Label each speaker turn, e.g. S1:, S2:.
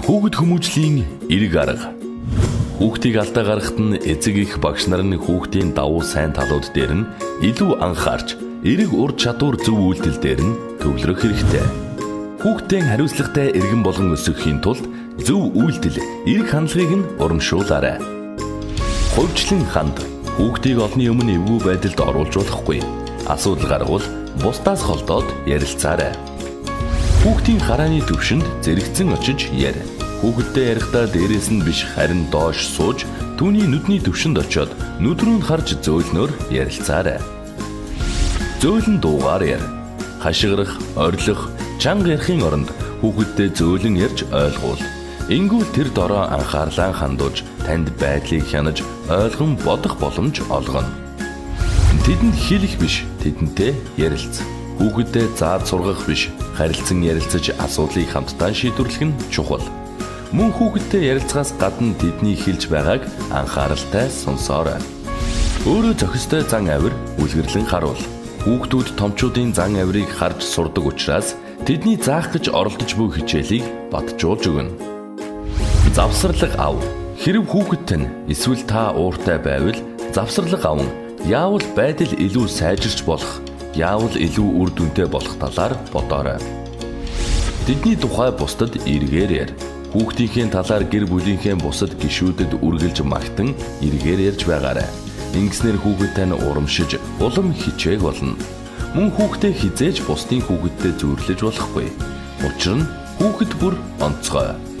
S1: Хүүхэд хүмүүжлийн эрг арга. Хүүхдийг алдаа гаргахад нь эцэг их багш нар нь хүүхдийн давуу сайн талууд дээр нь илүү анхаарч, эрг ур чадвар зөв үйлдэл дээр нь төвлөрөх хэрэгтэй. Хүүхдийн хариуцлагатай эргэн болгон өсгөхийн тулд зөв үйлдэл, эрг хандлагыг нь урамшуулаарай. Хувьчлан ханд. Хүүхдийг олонний өмнө эвгүй байдалд оруулж болохгүй. Асуудал гарвал бусдаас холдоод ярилцаарай. Хүүхдийн харааны төвшөнд зэрэгцэн очиж яар. Хүүхэдтэй ярихдаа дээрээс нь биш харин доош сууж түүний нүдний төвшөнд очиод нүд рүү нь харж зөөлнөөр ярилцаарай. Зөөлөн дуугаар яар. Хашгирах, орилох, чанга ярихын оронд хүүхэдтэй зөөлөн ярьж ойлгуул. Ингүүл тэр дороо анхаарлаа хандуулж танд байдлыг хянаж ойлгон бодох боломж олгоно. Тэдэнд хэлэх биш, тэдэнтэй ярилц. Хүүхэдтэй заад сургах биш, харилцан ярилцаж асуудлыг хамтдаа шийдвэрлэх нь чухал. Мөн хүүхэдтэй ярилцахаас гадна тэдний хэлж байгааг анхааралтай сонсоорой. Өөрөө зохистой зан авир үлгэрлэн харуул. Хүүхдүүд томчуудын зан авирыг харж сурдаг учраас тэдний заах гэж оролдож буй хичээлийг батжуулж өгнө. Завсарлага ав. Хэрв хүүхэд тань эсвэл та ууртай байвал завсарлага аван яавал байдал илүү сайжирч болох, яавал илүү үр дүнтэй болох талаар бодоорой. Тэдний тухай бусдад эргээр яар. Хүүхдийнхээ талаар гэр бүлийнхээ бусад гишүүдэд үргэлж магтан эргээр ярьж байгаарай. Ингэснээр хүүхэд тань урамшиж, улам хичээх болно. Мөн хүүхдээ хизээж бусдын хүүхэдтэй зүйрлэж болохгүй. Учир нь хүүхэд бүр онцгой.